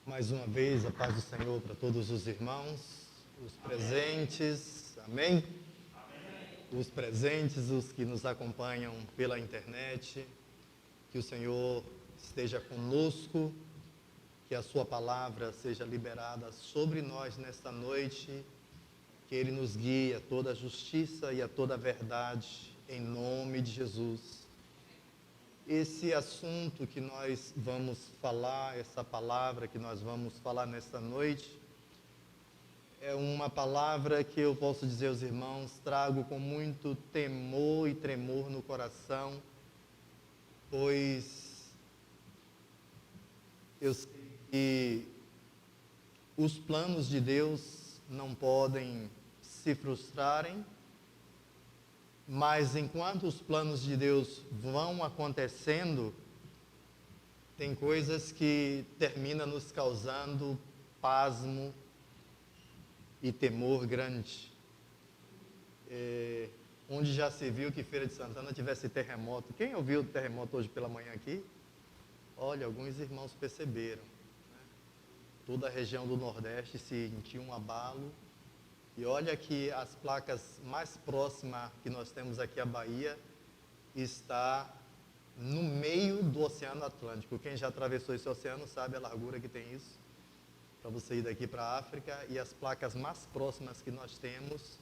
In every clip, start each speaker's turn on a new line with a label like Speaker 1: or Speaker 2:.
Speaker 1: Mais uma vez, a paz do Senhor para todos os irmãos, os presentes, amém? Os presentes, os que nos acompanham pela internet, que o Senhor esteja conosco, que a sua palavra seja liberada sobre nós nesta noite, que Ele nos guie a toda a justiça e a toda a verdade, em nome de Jesus. Esse assunto que nós vamos falar, essa palavra que nós vamos falar nesta noite, é uma palavra que eu posso dizer aos irmãos, trago com muito temor e tremor no coração, pois eu sei que os planos de Deus não podem se frustrarem, mas enquanto os planos de Deus vão acontecendo, tem coisas que terminam nos causando pasmo e temor grande. Onde já se viu que Feira de Santana tivesse terremoto? Quem ouviu o terremoto hoje pela manhã aqui? Olha, alguns irmãos perceberam, né? Toda a região do Nordeste sentiu um abalo. E olha que as placas mais próximas que nós temos aqui, a Bahia, está no meio do Oceano Atlântico. Quem já atravessou esse oceano sabe a largura que tem isso, para você ir daqui para a África. E as placas mais próximas que nós temos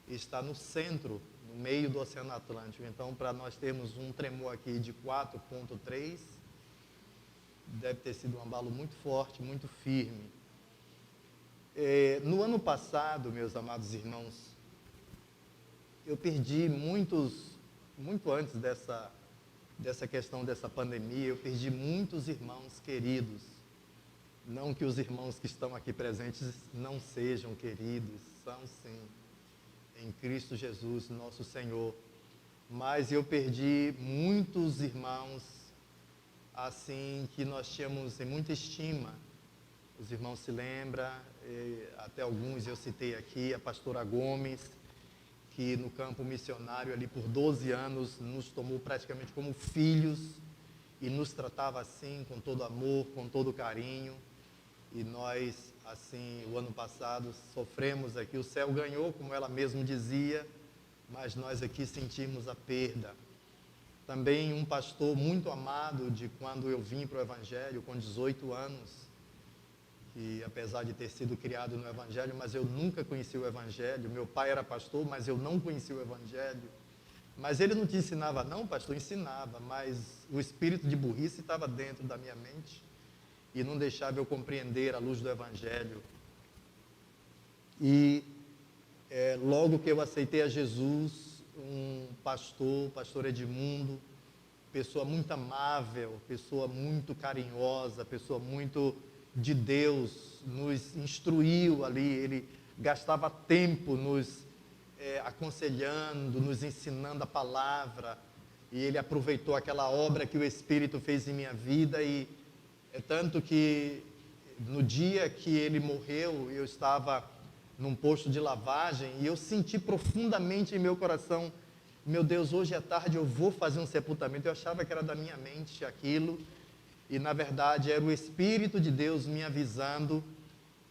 Speaker 1: está no centro, no meio do Oceano Atlântico. Então, para nós termos um tremor aqui de 4,3, deve ter sido um abalo muito forte, muito firme. No ano passado, meus amados irmãos, eu perdi muito antes dessa questão dessa pandemia, eu perdi muitos irmãos queridos. Não que os irmãos que estão aqui presentes não sejam queridos, são sim, em Cristo Jesus, nosso Senhor. Mas eu perdi muitos irmãos, assim, que nós tínhamos em muita estima. Os irmãos se lembram, até alguns eu citei aqui, a pastora Gomes, que no campo missionário ali por 12 anos nos tomou praticamente como filhos e nos tratava assim, com todo amor, com todo carinho. E nós, assim, o ano passado sofremos aqui, o céu ganhou, como ela mesma dizia, mas nós aqui sentimos a perda. Também um pastor muito amado de quando eu vim para o Evangelho, com 18 anos, que apesar de ter sido criado no Evangelho, mas eu nunca conheci o Evangelho. Meu pai era pastor, mas eu não conheci o Evangelho. Mas ele não te ensinava não, pastor? Ensinava, mas o espírito de burrice estava dentro da minha mente e não deixava eu compreender a luz do Evangelho. E logo que eu aceitei a Jesus, um pastor, o pastor Edmundo, pessoa muito amável, pessoa muito carinhosa, pessoa muito de Deus, nos instruiu ali, ele gastava tempo nos aconselhando, nos ensinando a palavra, e ele aproveitou aquela obra que o Espírito fez em minha vida, e é tanto que no dia que ele morreu, eu estava num posto de lavagem, e eu senti profundamente em meu coração, meu Deus, hoje à tarde eu vou fazer um sepultamento. Eu achava que era da minha mente aquilo, e na verdade era o Espírito de Deus me avisando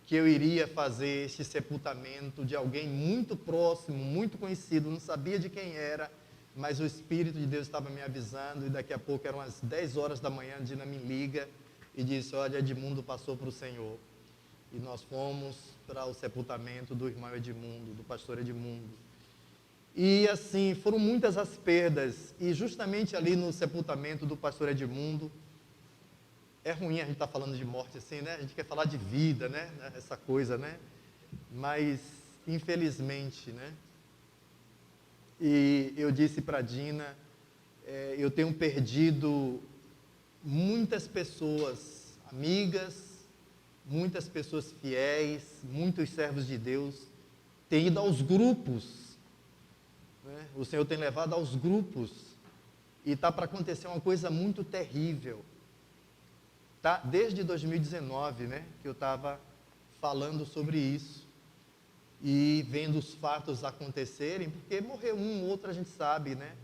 Speaker 1: que eu iria fazer este sepultamento de alguém muito próximo, muito conhecido, não sabia de quem era, mas o Espírito de Deus estava me avisando, e daqui a pouco eram as 10 horas da manhã, a Dina me liga e disse, olha, Edmundo passou para o Senhor. E nós fomos para o sepultamento do irmão Edmundo, do pastor Edmundo. E assim, foram muitas as perdas, e justamente ali no sepultamento do pastor Edmundo, é ruim a gente estar falando de morte assim, né? A gente quer falar de vida, né? Essa coisa, né? Mas, infelizmente, né? E eu disse para a Dina, eu tenho perdido muitas pessoas, amigas, muitas pessoas fiéis, muitos servos de Deus, têm ido aos grupos, né? O Senhor tem levado aos grupos, e está para acontecer uma coisa muito terrível. Tá? Desde 2019, né, que eu estava falando sobre isso e vendo os fatos acontecerem, porque morreu um, outro a gente sabe, né,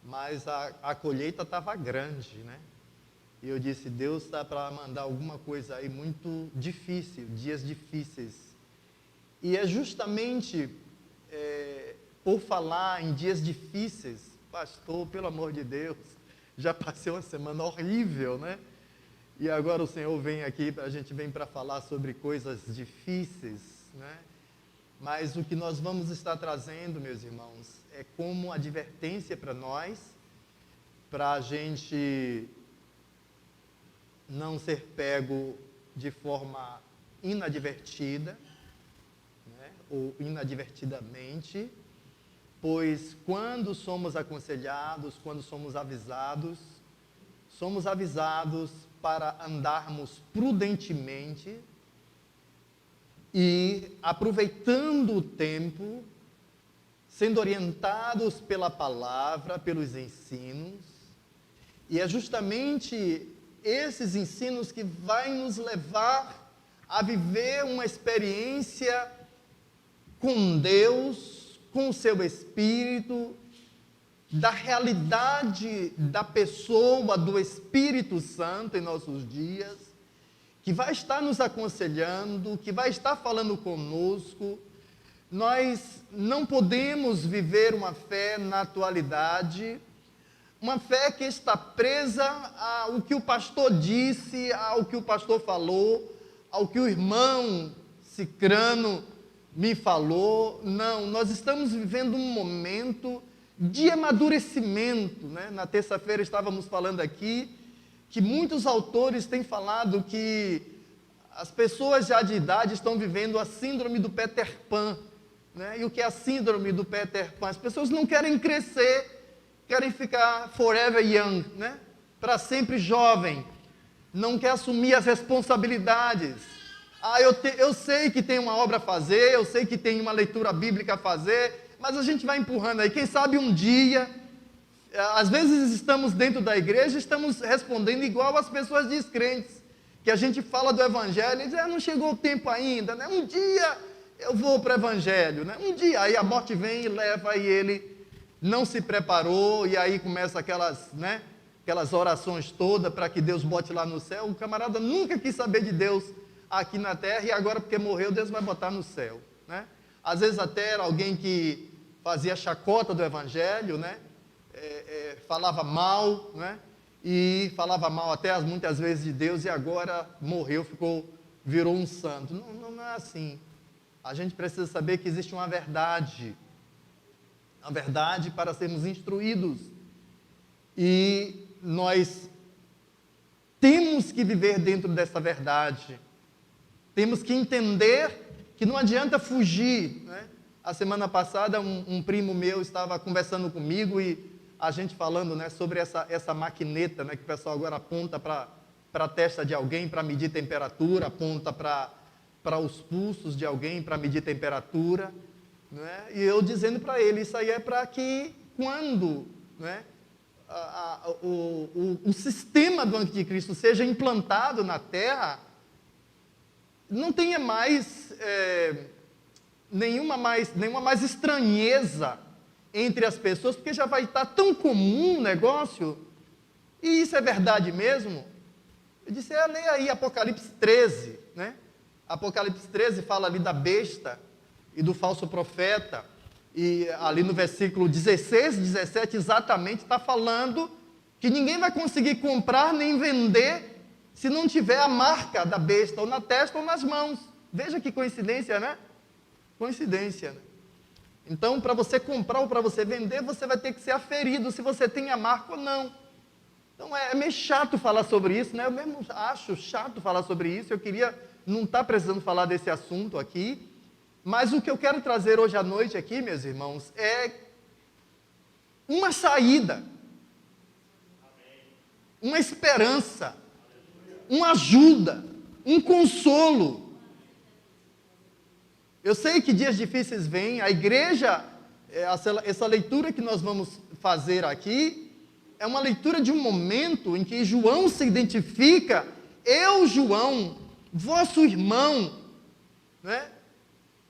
Speaker 1: mas a colheita estava grande, né, E eu disse, Deus está para mandar alguma coisa aí muito difícil, dias difíceis. E é justamente por falar em dias difíceis, pastor, pelo amor de Deus, já passei uma semana horrível, né? E agora o Senhor vem aqui, a gente vem para falar sobre coisas difíceis, né? Mas o que nós vamos estar trazendo, meus irmãos, é como advertência para nós, para a gente não ser pego de forma inadvertida, né? Ou inadvertidamente, pois quando somos aconselhados, quando somos avisados para andarmos prudentemente e aproveitando o tempo, sendo orientados pela palavra, pelos ensinos, e é justamente esses ensinos que vai nos levar a viver uma experiência com Deus, com o seu Espírito, da realidade da pessoa do Espírito Santo em nossos dias, que vai estar nos aconselhando, que vai estar falando conosco. Nós não podemos viver uma fé na atualidade, uma fé que está presa ao que o pastor disse, ao que o pastor falou, ao que o irmão Cicrano me falou. Não, nós estamos vivendo um momento de amadurecimento, né? Na terça-feira estávamos falando aqui que muitos autores têm falado que as pessoas já de idade estão vivendo a síndrome do Peter Pan, né? E o que é a síndrome do Peter Pan? As pessoas não querem crescer, querem ficar forever young, né? Para sempre jovem, não quer assumir as responsabilidades. Eu sei que tem uma obra a fazer, eu sei que tem uma leitura bíblica a fazer, mas a gente vai empurrando aí. Quem sabe um dia, às vezes estamos dentro da igreja, estamos respondendo igual as pessoas descrentes, que a gente fala do evangelho e diz, não chegou o tempo ainda, né? Um dia eu vou para o evangelho, né? Um dia, aí a morte vem e leva, e ele não se preparou, e aí começa aquelas, né? Aquelas orações todas para que Deus bote lá no céu. O camarada nunca quis saber de Deus aqui na terra, e agora porque morreu, Deus vai botar no céu, né? Às vezes até era alguém que fazia chacota do evangelho, né? Falava mal, né? E falava mal até muitas vezes de Deus, e agora morreu, virou um santo. Não é assim. A gente precisa saber que existe uma verdade para sermos instruídos, e nós temos que viver dentro dessa verdade, temos que entender que não adianta fugir, né? A semana passada um primo meu estava conversando comigo, e a gente falando, né, sobre essa maquineta, né, que o pessoal agora aponta para a testa de alguém para medir temperatura, aponta para os pulsos de alguém para medir temperatura, né? E eu dizendo para ele, isso aí é para que quando, né, o sistema do anticristo seja implantado na terra, não tenha mais nenhuma mais estranheza entre as pessoas, porque já vai estar tão comum o negócio. E isso é verdade mesmo? Eu disse, leia aí Apocalipse 13, né? Apocalipse 13 fala ali da besta e do falso profeta, e ali no versículo 16, 17, exatamente está falando que ninguém vai conseguir comprar nem vender se não tiver a marca da besta, ou na testa ou nas mãos. Veja que coincidência, né? Coincidência, né? Então, para você comprar ou para você vender, você vai ter que ser aferido se você tem a marca ou não. Então, é meio chato falar sobre isso, né? Eu mesmo acho chato falar sobre isso. Eu queria não estar precisando falar desse assunto aqui, mas o que eu quero trazer hoje à noite aqui, meus irmãos, é uma saída, uma esperança, uma ajuda, um consolo. Eu sei que dias difíceis vêm, a igreja, essa leitura que nós vamos fazer aqui, é uma leitura de um momento em que João se identifica, eu, João, vosso irmão, né,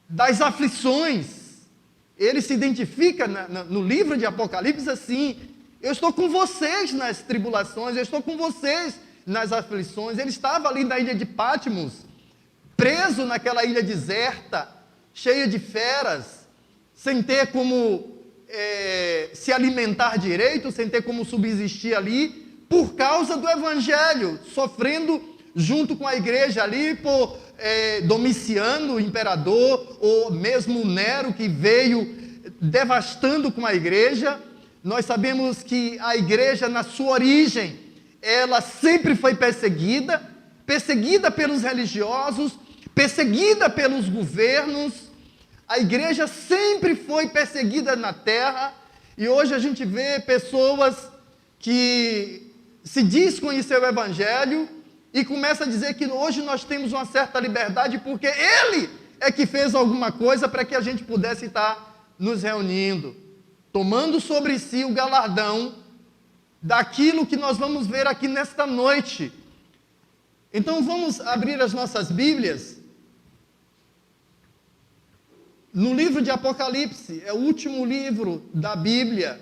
Speaker 1: das aflições. Ele se identifica no livro de Apocalipse assim, eu estou com vocês nas tribulações, eu estou com vocês nas aflições. Ele estava ali na ilha de Patmos, preso naquela ilha deserta, cheia de feras, sem ter como se alimentar direito, sem ter como subsistir ali, por causa do Evangelho, sofrendo junto com a igreja ali por Domiciano, o imperador, ou mesmo Nero, que veio devastando com a igreja. Nós sabemos que a igreja, na sua origem, ela sempre foi perseguida pelos religiosos, perseguida pelos governos. A igreja sempre foi perseguida na terra, e hoje a gente vê pessoas que se diz conhecer o Evangelho e começa a dizer que hoje nós temos uma certa liberdade porque Ele é que fez alguma coisa para que a gente pudesse estar nos reunindo, tomando sobre si o galardão daquilo que nós vamos ver aqui nesta noite. Então vamos abrir as nossas Bíblias no livro de Apocalipse, é o último livro da Bíblia.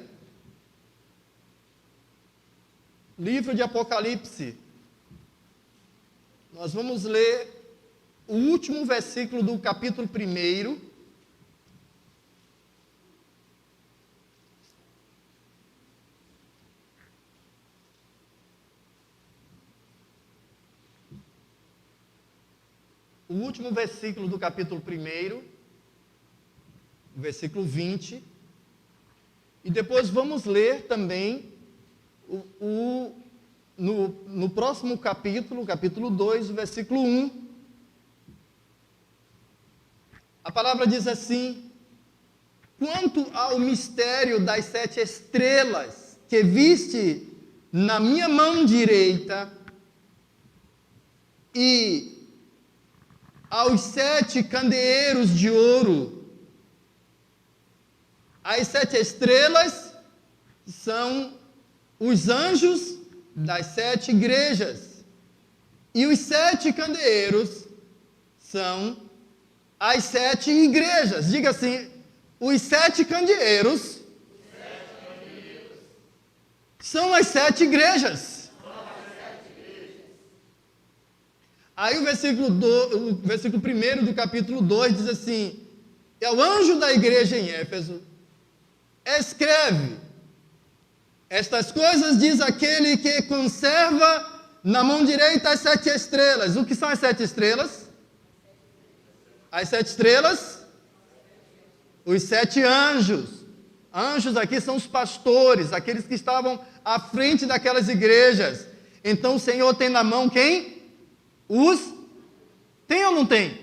Speaker 1: Livro de Apocalipse. Nós vamos ler o último versículo do capítulo 1. O último versículo do capítulo 1, versículo 20. E depois vamos ler também no próximo capítulo, capítulo 2, o versículo 1. A palavra diz assim: quanto ao mistério das 7 estrelas que viste na minha mão direita, e aos 7 candeeiros de ouro. As 7 estrelas são os anjos das 7 igrejas, e os 7 candeeiros são as 7 igrejas. Diga assim: os 7 candeeiros são as 7 igrejas. Aí o versículo 1 do capítulo 2 diz assim: é o anjo da igreja em Éfeso, escreve: estas coisas diz aquele que conserva na mão direita as 7 estrelas. O que são as 7 estrelas? As 7 estrelas? Os 7 anjos. Anjos aqui são os pastores, aqueles que estavam à frente daquelas igrejas. Então o Senhor tem na mão quem? Tem ou não tem?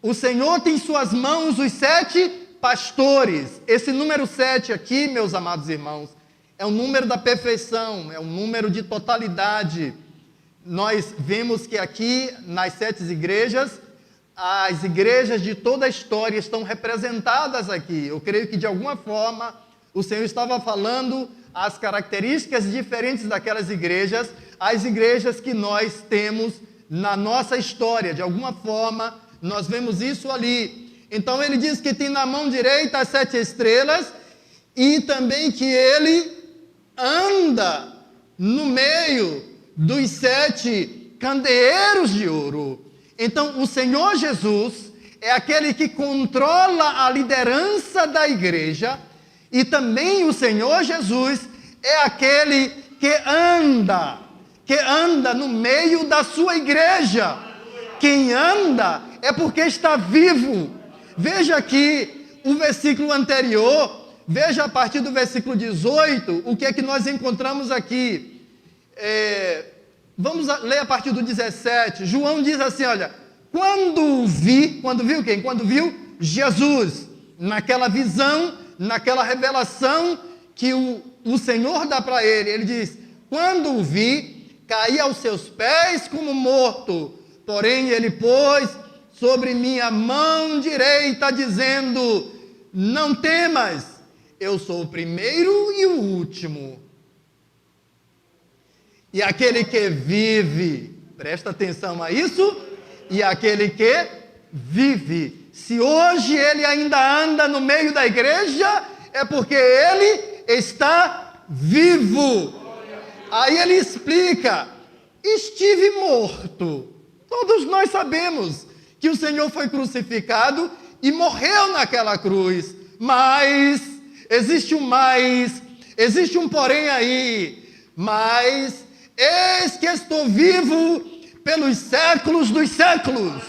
Speaker 1: O Senhor tem em suas mãos os 7 pastores. Esse número 7 aqui, meus amados irmãos, é o número da perfeição, é um número de totalidade. Nós vemos que aqui, nas 7 igrejas, as igrejas de toda a história estão representadas aqui. Eu creio que, de alguma forma, o Senhor estava falando as características diferentes daquelas igrejas, as igrejas que nós temos na nossa história. De alguma forma, nós vemos isso ali. Então, ele diz que tem na mão direita as 7 estrelas, e também que ele anda no meio dos 7 candeeiros de ouro. Então, o Senhor Jesus é aquele que controla a liderança da igreja, e também o Senhor Jesus é aquele que anda no meio da sua igreja. Quem anda é porque está vivo. Veja aqui o versículo anterior. Veja a partir do versículo 18, o que é que nós encontramos aqui. Vamos ler a partir do 17. João diz assim, olha: quando viu quem? Quando viu Jesus, naquela visão, naquela revelação que o Senhor dá para ele diz: quando o vi, caí aos seus pés como morto, porém ele pôs sobre minha mão direita, dizendo: não temas, eu sou o primeiro e o último, e aquele que vive. Presta atenção a isso. E aquele que vive. Se hoje ele ainda anda no meio da igreja, é porque ele está vivo. Aí ele explica estive morto. Todos nós sabemos que o Senhor foi crucificado e morreu naquela cruz. Mas, existe um porém aí. Mas, eis que estou vivo pelos séculos dos séculos.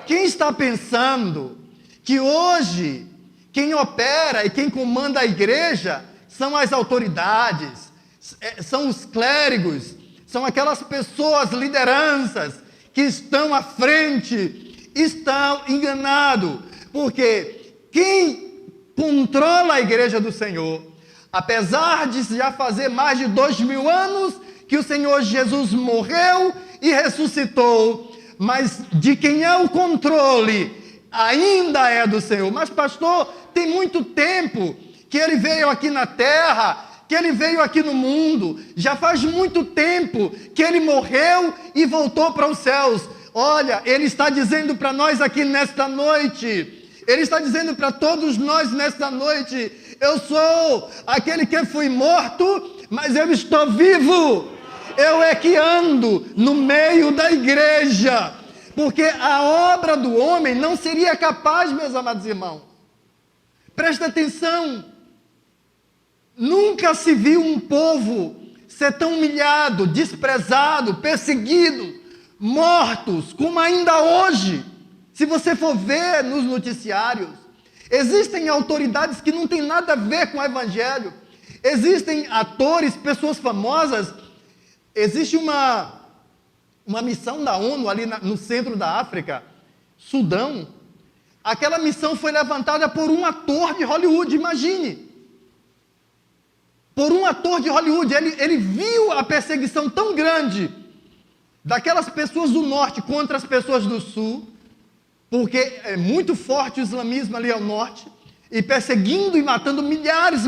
Speaker 1: Quem está pensando que hoje quem opera e quem comanda a igreja são as autoridades, são os clérigos, são aquelas pessoas, lideranças, que estão à frente, estão enganados, porque quem controla a igreja do Senhor, apesar de já fazer mais de 2000 anos que o Senhor Jesus morreu e ressuscitou, mas de quem é o controle ainda é do Senhor. Mas pastor, tem muito tempo que ele veio aqui na terra, que ele veio aqui no mundo, já faz muito tempo que ele morreu e voltou para os céus. Olha, ele está dizendo para nós aqui nesta noite, ele está dizendo para todos nós nesta noite: eu sou aquele que fui morto, mas eu estou vivo. Eu é que ando no meio da igreja, porque a obra do homem não seria capaz, meus amados irmãos. Presta atenção, nunca se viu um povo ser tão humilhado, desprezado, perseguido, mortos, como ainda hoje. Se você for ver nos noticiários, existem autoridades que não têm nada a ver com o evangelho, existem atores, pessoas famosas. Existe uma missão da ONU ali no centro da África, Sudão. Aquela missão foi levantada por um ator de Hollywood, imagine. Por um ator de Hollywood. Ele viu a perseguição tão grande daquelas pessoas do norte contra as pessoas do sul, porque é muito forte o islamismo ali ao norte, e perseguindo e matando milhares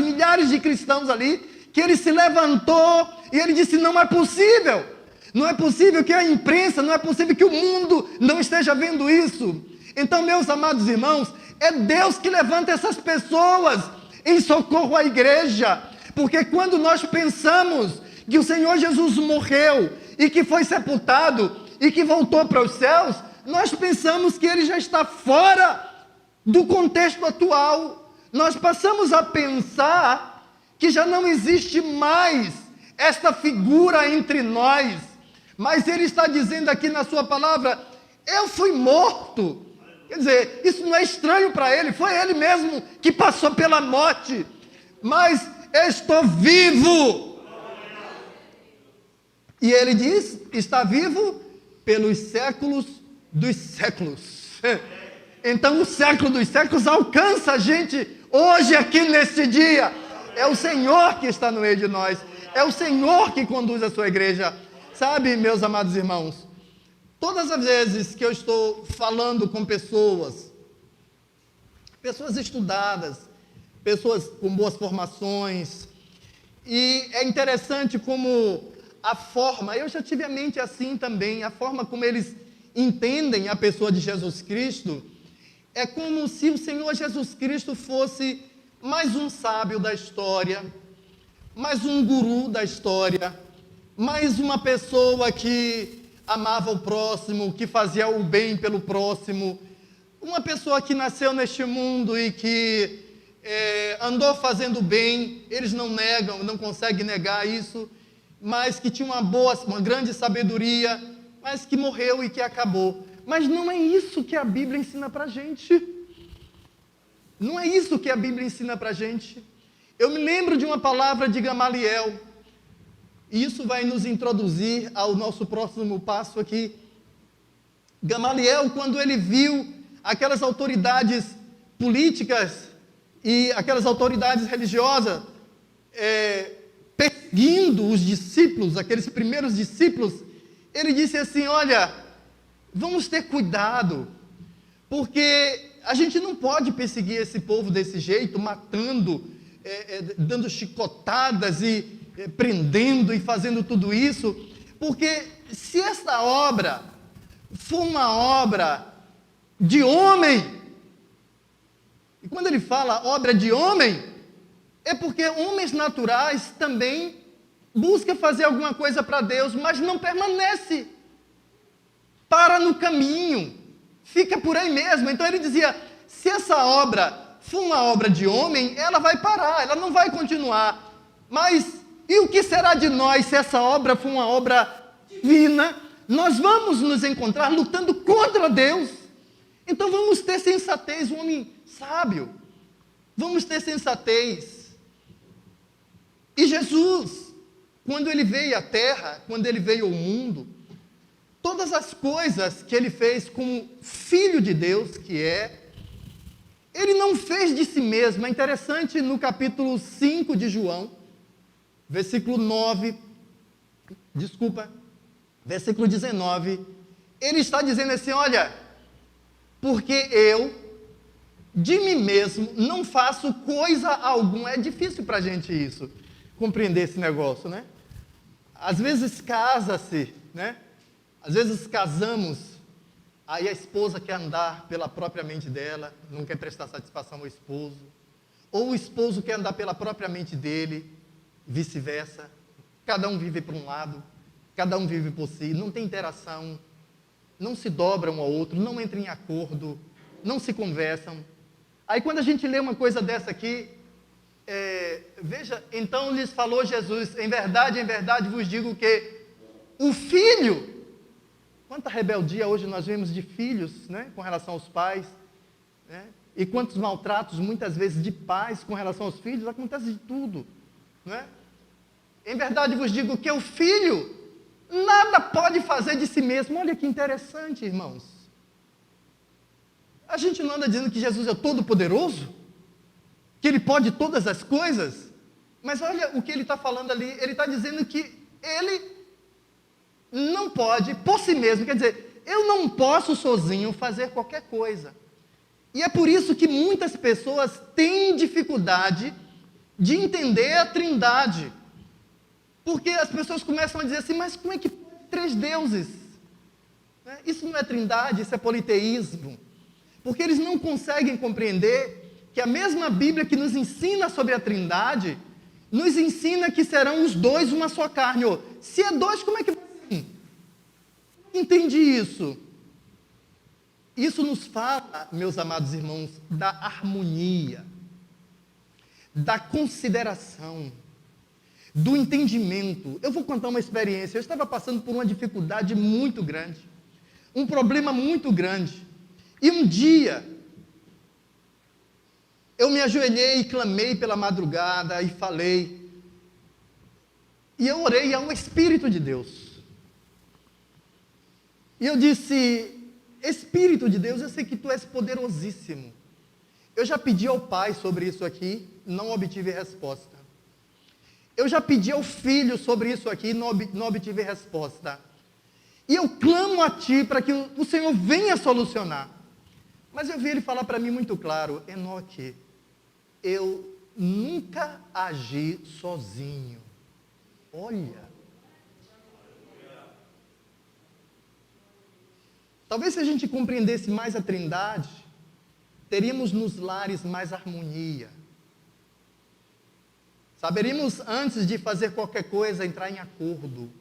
Speaker 1: de cristãos ali, que ele se levantou e ele disse: não é possível. Não é possível que a imprensa, não é possível que o mundo não esteja vendo isso. Então, meus amados irmãos, é Deus que levanta essas pessoas em socorro à igreja. Porque quando nós pensamos que o Senhor Jesus morreu e que foi sepultado e que voltou para os céus, nós pensamos que ele já está fora do contexto atual. Nós passamos a pensar que já não existe mais esta figura entre nós. Mas ele está dizendo aqui na sua palavra: eu fui morto. Quer dizer, isso não é estranho para ele, foi ele mesmo que passou pela morte, mas estou vivo. E ele diz: está vivo pelos séculos dos séculos. Então o século dos séculos alcança a gente hoje aqui neste dia. É o Senhor que está no meio de nós, é o Senhor que conduz a sua igreja. Sabe, meus amados irmãos, todas as vezes que eu estou falando com pessoas estudadas, pessoas com boas formações, e é interessante como a forma, eu já tive a mente assim também, a forma como eles entendem a pessoa de Jesus Cristo, é como se o Senhor Jesus Cristo fosse mais um sábio da história, mais um guru da história, mais uma pessoa que amava o próximo, que fazia o bem pelo próximo, uma pessoa que nasceu neste mundo e que andou fazendo bem, eles não negam, não conseguem negar isso, mas que tinha uma grande sabedoria, mas que morreu e que acabou. Mas não é isso que a Bíblia ensina para a gente. Não é isso que a Bíblia ensina para a gente. Eu me lembro de uma palavra de Gamaliel, e isso vai nos introduzir ao nosso próximo passo aqui. Gamaliel, quando ele viu aquelas autoridades políticas e aquelas autoridades religiosas perseguindo os discípulos, aqueles primeiros discípulos, ele disse assim: olha, vamos ter cuidado, porque a gente não pode perseguir esse povo desse jeito, matando, dando chicotadas e prendendo e fazendo tudo isso, porque se essa obra for uma obra de homem, e quando ele fala obra de homem, é porque homens naturais também busca fazer alguma coisa para Deus, mas não permanece. Para no caminho, fica por aí mesmo. Então ele dizia, se essa obra for uma obra de homem, ela vai parar, ela não vai continuar. Mas, e o que será de nós se essa obra for uma obra divina? Nós vamos nos encontrar lutando contra Deus. Então vamos ter sensatez, um homem sábio. Vamos ter sensatez. E Jesus, quando ele veio à terra, quando ele veio ao mundo, todas as coisas que ele fez como filho de Deus que é, ele não fez de si mesmo. É interessante no capítulo 5 de João, versículo 19, ele está dizendo assim, olha, porque eu, de mim mesmo, não faço coisa alguma. É difícil para a gente isso, compreender esse negócio, né? Às vezes casa-se, né? Às vezes casamos, aí a esposa quer andar pela própria mente dela, não quer prestar satisfação ao esposo, ou o esposo quer andar pela própria mente dele, vice-versa. Cada um vive por um lado, cada um vive por si, não tem interação, não se dobra um ao outro, não entram em acordo, não se conversam. Aí quando a gente lê uma coisa dessa aqui, veja, então lhes falou Jesus, em verdade vos digo que o filho, quanta rebeldia hoje nós vemos de filhos, né, com relação aos pais, né, e quantos maltratos muitas vezes de pais com relação aos filhos, acontece de tudo, não é? Em verdade vos digo que o filho nada pode fazer de si mesmo. Olha que interessante, irmãos. A gente não anda dizendo que Jesus é todo-poderoso, que ele pode todas as coisas, mas olha o que ele está falando ali, ele está dizendo que ele não pode por si mesmo, quer dizer, eu não posso sozinho fazer qualquer coisa. E é por isso que muitas pessoas têm dificuldade de entender a Trindade. Porque as pessoas começam a dizer assim, mas como é que três deuses? Isso não é trindade, isso é politeísmo. Porque eles não conseguem compreender que a mesma Bíblia que nos ensina sobre a Trindade, nos ensina que serão os dois uma só carne. Se é dois, como é que vai ser? Entendi isso. Isso nos fala, meus amados irmãos, da harmonia, da consideração, do entendimento. Eu vou contar uma experiência. Eu estava passando por uma dificuldade muito grande, um problema muito grande. E um dia, eu me ajoelhei e clamei pela madrugada e falei. E eu orei ao Espírito de Deus. E eu disse, Espírito de Deus, eu sei que Tu és poderosíssimo. Eu já pedi ao Pai sobre isso aqui, não obtive resposta. Eu já pedi ao Filho sobre isso aqui, não obtive resposta. E eu clamo a Ti para que o Senhor venha solucionar. Mas eu vi Ele falar para mim muito claro, Enoque, eu nunca agi sozinho. Olha. Talvez se a gente compreendesse mais a Trindade, teríamos nos lares mais harmonia. Saberíamos, antes de fazer qualquer coisa, entrar em acordo.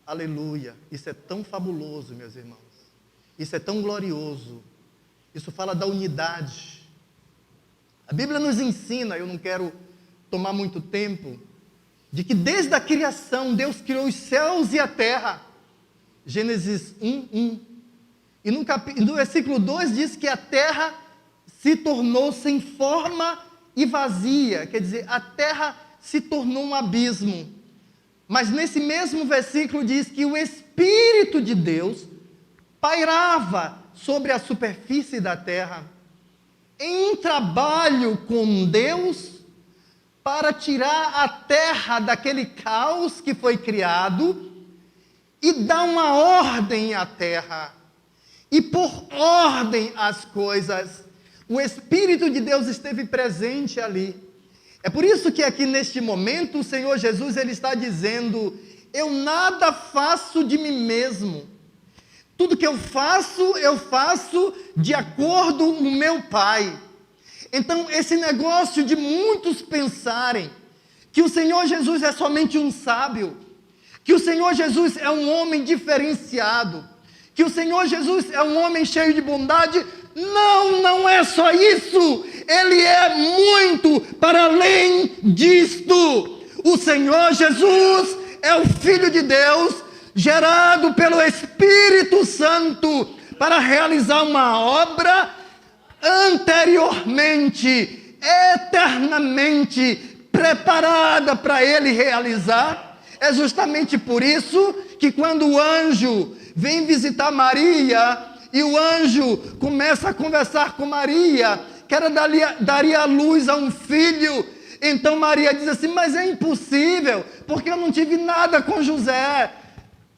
Speaker 1: Aleluia. Isso é tão fabuloso, meus irmãos. Isso é tão glorioso. Isso fala da unidade. A Bíblia nos ensina, eu não quero tomar muito tempo, de que desde a criação, Deus criou os céus e a terra. Gênesis 1:1. E no versículo 2 diz que a terra se tornou sem forma e vazia, quer dizer, a terra se tornou um abismo. Mas nesse mesmo versículo diz que o Espírito de Deus pairava sobre a superfície da terra, em um trabalho com Deus, para tirar a terra daquele caos que foi criado, e dar uma ordem à terra, e pôr ordem às coisas. O Espírito de Deus esteve presente ali. É por isso que aqui neste momento o Senhor Jesus ele está dizendo, eu nada faço de mim mesmo. Tudo que eu faço de acordo com o meu Pai. Então esse negócio de muitos pensarem que o Senhor Jesus é somente um sábio, que o Senhor Jesus é um homem diferenciado, que o Senhor Jesus é um homem cheio de bondade. Não, não é só isso, ele é muito para além disto. O Senhor Jesus é o Filho de Deus, gerado pelo Espírito Santo, para realizar uma obra anteriormente, eternamente preparada para ele realizar. É justamente por isso que quando o anjo vem visitar Maria, e o anjo começa a conversar com Maria, que ela daria a luz a um filho. Então Maria diz assim: mas é impossível, porque eu não tive nada com José,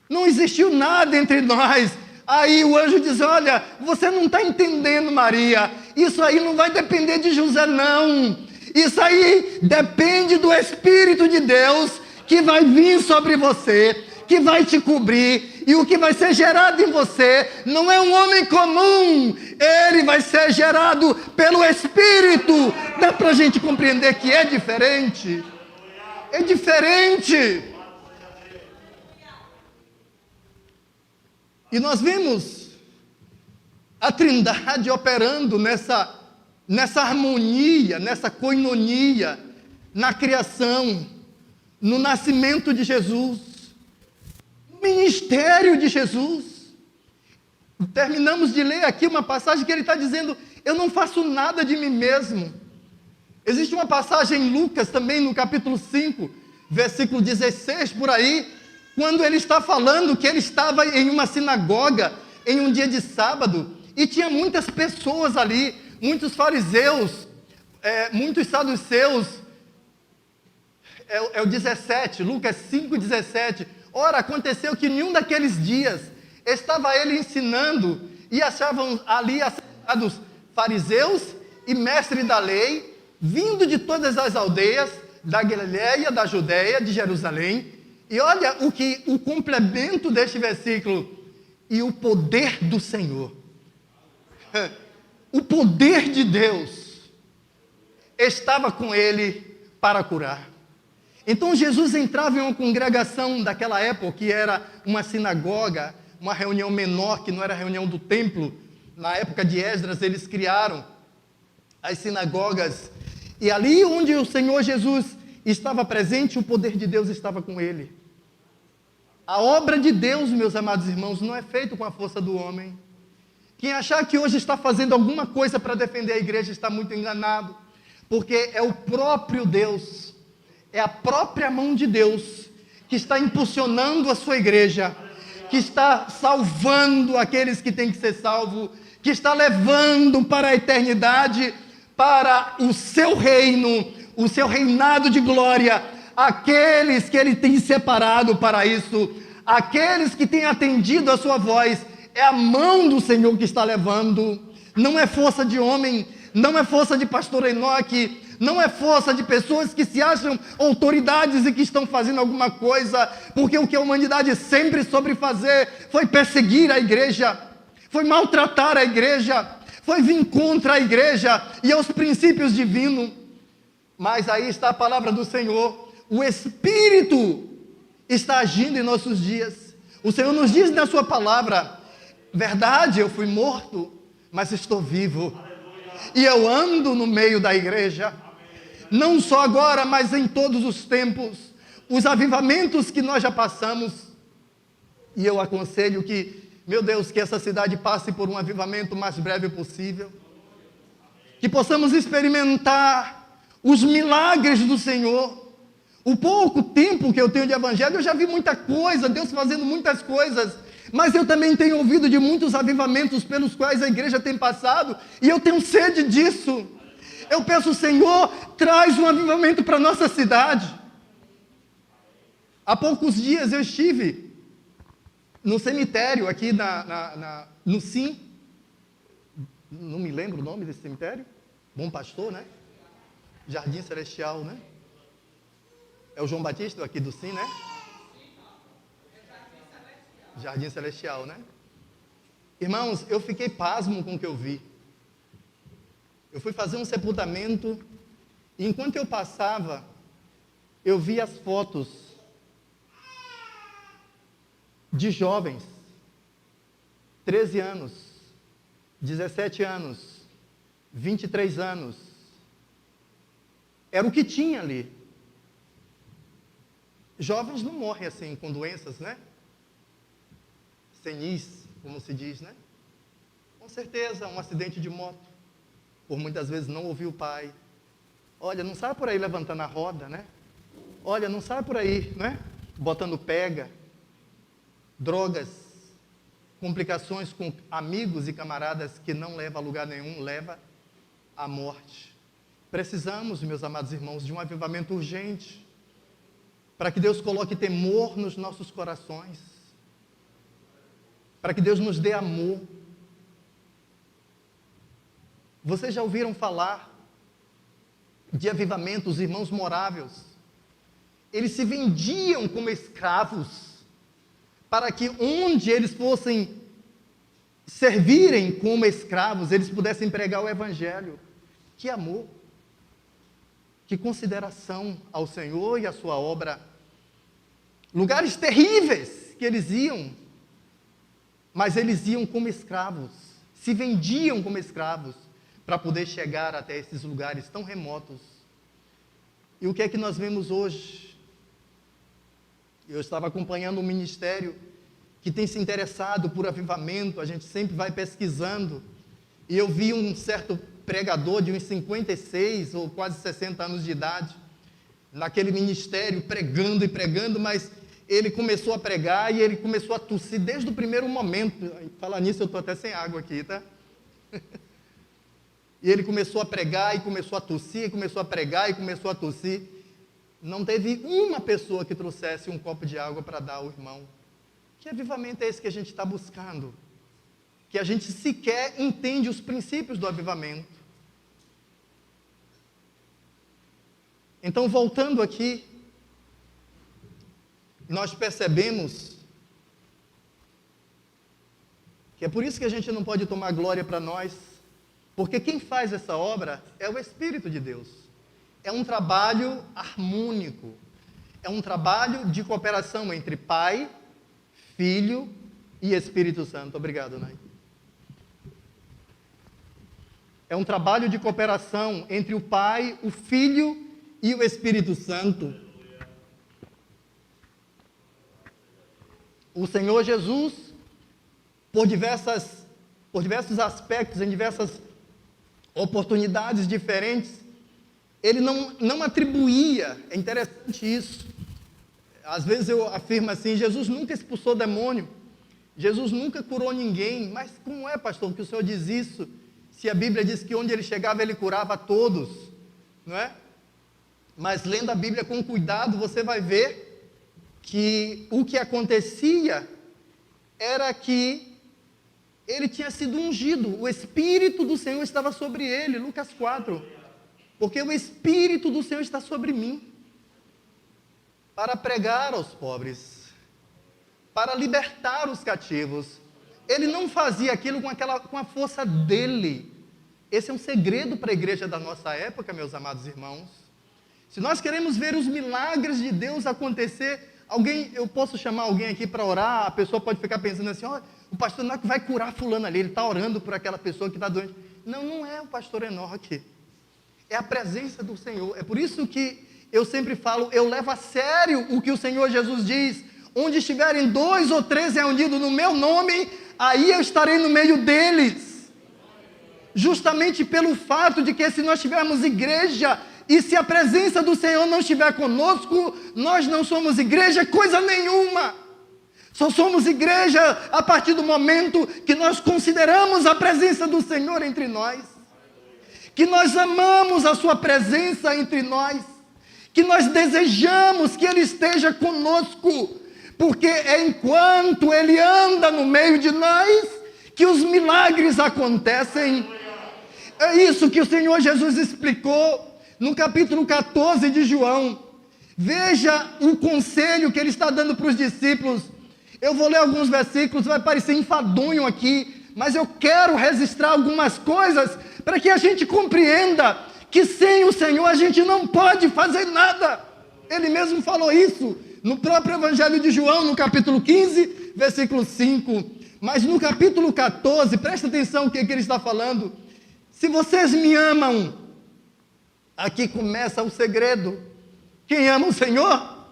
Speaker 1: não existiu nada entre nós. Aí o anjo diz: olha, você não está entendendo, Maria, isso aí não vai depender de José, não. Isso aí depende do Espírito de Deus, que vai vir sobre você, que vai te cobrir, e o que vai ser gerado em você não é um homem comum, ele vai ser gerado pelo Espírito. Dá para a gente compreender que é diferente? É diferente. E nós vimos a Trindade operando nessa harmonia, nessa coinonia, na criação, no nascimento de Jesus, no ministério de Jesus. Terminamos de ler aqui uma passagem que ele está dizendo: eu não faço nada de mim mesmo. Existe uma passagem em Lucas também, no capítulo 5, versículo 16, por aí, quando ele está falando que ele estava em uma sinagoga, em um dia de sábado, e tinha muitas pessoas ali, muitos fariseus, muitos saduceus. É o 17, Lucas 5, 17. Ora, aconteceu que em um daqueles dias, estava ele ensinando, e achavam ali assentados fariseus e mestres da lei, vindo de todas as aldeias, da Galileia, da Judeia, de Jerusalém. E olha o complemento deste versículo: e o poder do Senhor, o poder de Deus, estava com ele para curar. Então Jesus entrava em uma congregação daquela época, que era uma sinagoga, uma reunião menor, que não era a reunião do templo. Na época de Esdras, eles criaram as sinagogas, e ali onde o Senhor Jesus estava presente, o poder de Deus estava com ele. A obra de Deus, meus amados irmãos, não é feita com a força do homem. Quem achar que hoje está fazendo alguma coisa para defender a igreja está muito enganado, porque é o próprio Deus, é a própria mão de Deus que está impulsionando a sua igreja, que está salvando aqueles que têm que ser salvos, que está levando para a eternidade, para o seu reino, o seu reinado de glória, aqueles que ele tem separado para isso, aqueles que têm atendido a sua voz. É a mão do Senhor que está levando, não é força de homem, não é força de pastor Enoque, não é força de pessoas que se acham autoridades e que estão fazendo alguma coisa, porque o que a humanidade sempre soube fazer foi perseguir a igreja, foi maltratar a igreja, foi vir contra a igreja e aos princípios divinos. Mas aí está a palavra do Senhor, o Espírito está agindo em nossos dias. O Senhor nos diz na sua palavra: verdade, eu fui morto, mas estou vivo, e eu ando no meio da igreja, não só agora, mas em todos os tempos, os avivamentos que nós já passamos. E eu aconselho que, meu Deus, que essa cidade passe por um avivamento o mais breve possível, que possamos experimentar os milagres do Senhor. O pouco tempo que eu tenho de evangelho, eu já vi muita coisa, Deus fazendo muitas coisas, mas eu também tenho ouvido de muitos avivamentos pelos quais a igreja tem passado, e eu tenho sede disso. Eu peço: Senhor, traz um avivamento para a nossa cidade. Há poucos dias eu estive no cemitério aqui no Sim, não me lembro o nome desse cemitério, Bom Pastor, né? Jardim Celestial, né? É o João Batista aqui do Sim, né? Jardim Celestial, né? Irmãos, eu fiquei pasmo com o que eu vi. Eu fui fazer um sepultamento, e enquanto eu passava, eu vi as fotos de jovens, 13 anos, 17 anos, 23 anos. Era o que tinha ali. Jovens não morrem assim com doenças, né? Senis, como se diz, né? Com certeza, um acidente de moto, por muitas vezes não ouvir o pai. Olha, não sai por aí levantando a roda, né? Olha, não sai por aí, né? Botando pega, drogas, complicações com amigos e camaradas que não leva a lugar nenhum, leva à morte. Precisamos, meus amados irmãos, de um avivamento urgente, para que Deus coloque temor nos nossos corações, para que Deus nos dê amor. Vocês já ouviram falar de avivamento? Os irmãos moráveis, eles se vendiam como escravos, para que onde eles fossem servirem como escravos, eles pudessem pregar o evangelho. Que amor, que consideração ao Senhor e à sua obra. Lugares terríveis que eles iam, mas eles iam como escravos, se vendiam como escravos, para poder chegar até esses lugares tão remotos. E o que é que nós vemos hoje? Eu estava acompanhando um ministério que tem se interessado por avivamento, a gente sempre vai pesquisando, e eu vi um certo pregador de uns 56 ou quase 60 anos de idade, naquele ministério, pregando e pregando, mas ele começou a pregar e ele começou a tossir desde o primeiro momento. Falar nisso, eu estou até sem água aqui, tá? E ele começou a pregar e começou a tossir, começou a pregar e começou a tossir. Não teve uma pessoa que trouxesse um copo de água para dar ao irmão. Que avivamento é esse que a gente está buscando? Que a gente sequer entende os princípios do avivamento. Então, voltando aqui, nós percebemos que é por isso que a gente não pode tomar glória para nós, porque quem faz essa obra é o Espírito de Deus. É um trabalho harmônico, é um trabalho de cooperação entre Pai, Filho e Espírito Santo. Obrigado, Nai. É um trabalho de cooperação entre o Pai, o Filho e o Espírito Santo. O Senhor Jesus, por diversos aspectos, em diversas oportunidades diferentes, ele não atribuía, é interessante isso. Às vezes eu afirmo assim, Jesus nunca expulsou demônio, Jesus nunca curou ninguém, mas como é, pastor, que o senhor diz isso, se a Bíblia diz que onde ele chegava ele curava a todos, não é? Mas lendo a Bíblia com cuidado, você vai ver que o que acontecia era que ele tinha sido ungido, o Espírito do Senhor estava sobre ele, Lucas 4, porque o Espírito do Senhor está sobre mim, para pregar aos pobres, para libertar os cativos. Ele não fazia aquilo com a força dele. Esse é um segredo para a igreja da nossa época, meus amados irmãos. Se nós queremos ver os milagres de Deus acontecer, eu posso chamar alguém aqui para orar, a pessoa pode ficar pensando assim, ó, o pastor Enoque vai curar fulano ali, ele está orando por aquela pessoa que está doente. Não, não é o pastor Enoque, é a presença do Senhor. É por isso que eu sempre falo, eu levo a sério o que o Senhor Jesus diz, onde estiverem 2 ou 3 reunidos no meu nome, aí eu estarei no meio deles. Justamente pelo fato de que se nós tivermos igreja, e se a presença do Senhor não estiver conosco, nós não somos igreja coisa nenhuma. Só somos igreja a partir do momento que nós consideramos a presença do Senhor entre nós, que nós amamos a sua presença entre nós, que nós desejamos que Ele esteja conosco, porque é enquanto Ele anda no meio de nós que os milagres acontecem. É isso que o Senhor Jesus explicou no capítulo 14 de João. Veja o conselho que Ele está dando para os discípulos. Eu vou ler alguns versículos, vai parecer enfadonho aqui, mas eu quero registrar algumas coisas para que a gente compreenda que sem o Senhor a gente não pode fazer nada. Ele mesmo falou isso no próprio Evangelho de João, no capítulo 15, versículo 5. Mas no capítulo 14, presta atenção o que ele está falando. Se vocês me amam, aqui começa o segredo. Quem ama o Senhor?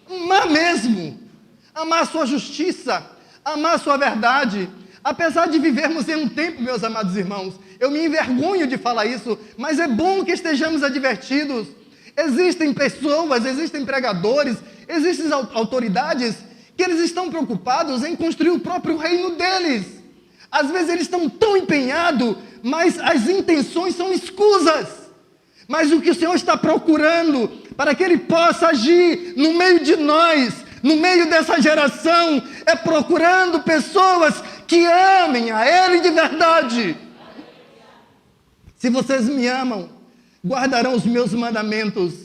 Speaker 1: Amar mesmo. Amar a sua justiça, amar a sua verdade. Apesar de vivermos em um tempo, meus amados irmãos, eu me envergonho de falar isso, mas é bom que estejamos advertidos. Existem pessoas, existem pregadores, existem autoridades que eles estão preocupados em construir o próprio reino deles. Às vezes eles estão tão empenhados, mas as intenções são escusas. Mas o que o Senhor está procurando para que Ele possa agir no meio de nós, no meio dessa geração, é procurando pessoas que amem a Ele de verdade. Se vocês me amam, guardarão os meus mandamentos,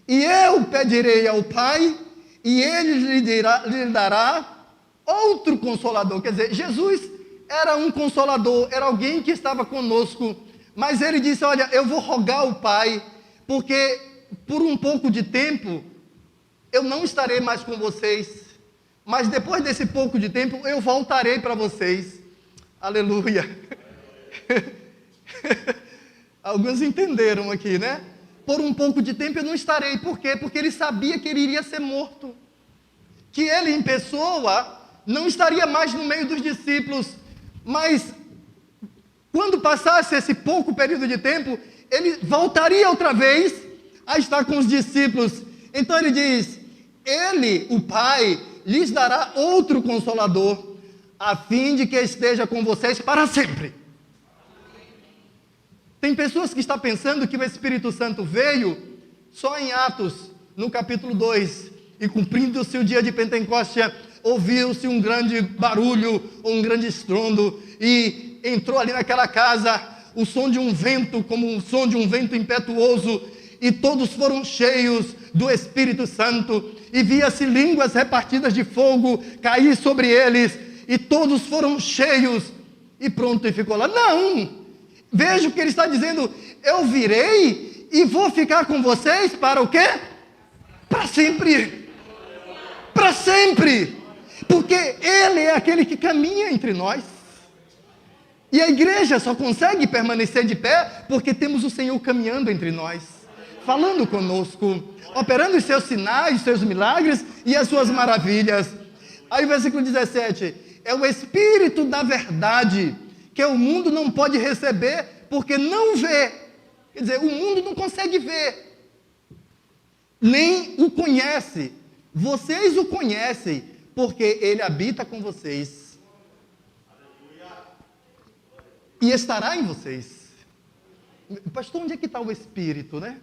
Speaker 1: e eu pedirei ao Pai, e Ele lhe dará outro consolador. Quer dizer, Jesus era um consolador, era alguém que estava conosco, mas Ele disse, olha, eu vou rogar ao Pai, porque por um pouco de tempo, eu não estarei mais com vocês, mas depois desse pouco de tempo, eu voltarei para vocês. Aleluia. Alguns entenderam aqui, né? Por um pouco de tempo eu não estarei. Por quê? Porque ele sabia que ele iria ser morto. Que ele em pessoa não estaria mais no meio dos discípulos. Mas quando passasse esse pouco período de tempo, ele voltaria outra vez a estar com os discípulos. Então ele diz, Ele, o Pai, lhes dará outro Consolador, a fim de que esteja com vocês para sempre. Tem pessoas que estão pensando que o Espírito Santo veio só em Atos, no capítulo 2, e cumprindo-se o dia de Pentecostes, ouviu-se um grande barulho, um grande estrondo, e entrou ali naquela casa o som de um vento, como o som de um vento impetuoso, e todos foram cheios do Espírito Santo, e via-se línguas repartidas de fogo cair sobre eles, e todos foram cheios, e pronto, e ficou lá. Não! Veja o que ele está dizendo, eu virei e vou ficar com vocês para o quê? Para sempre. Para sempre. Porque Ele é aquele que caminha entre nós. E a igreja só consegue permanecer de pé porque temos o Senhor caminhando entre nós, falando conosco, operando os seus sinais, os seus milagres e as suas maravilhas. Aí o versículo 17, é o Espírito da verdade, que o mundo não pode receber, porque não vê. Quer dizer, o mundo não consegue ver, nem o conhece. Vocês o conhecem, porque Ele habita com vocês. E estará em vocês. Pastor, onde é que está o Espírito, né?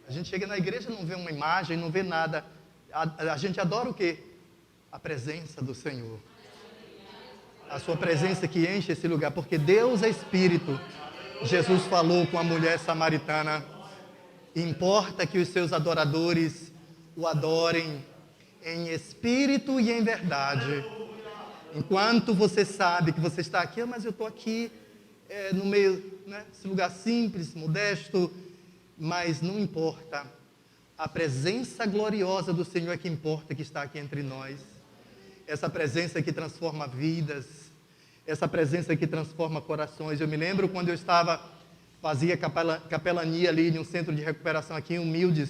Speaker 1: A gente chega na igreja, não vê uma imagem, não vê nada. A gente adora o quê? A presença do Senhor. A sua presença que enche esse lugar, porque Deus é Espírito. Jesus falou com a mulher samaritana, importa que os seus adoradores o adorem em espírito e em verdade. Enquanto você sabe que você está aqui, mas eu estou aqui no meio, né, esse lugar simples, modesto, mas não importa. A presença gloriosa do Senhor é que importa, que está aqui entre nós. Essa presença que transforma vidas, essa presença que transforma corações. Eu me lembro quando eu fazia capelania ali em um centro de recuperação aqui em Humildes.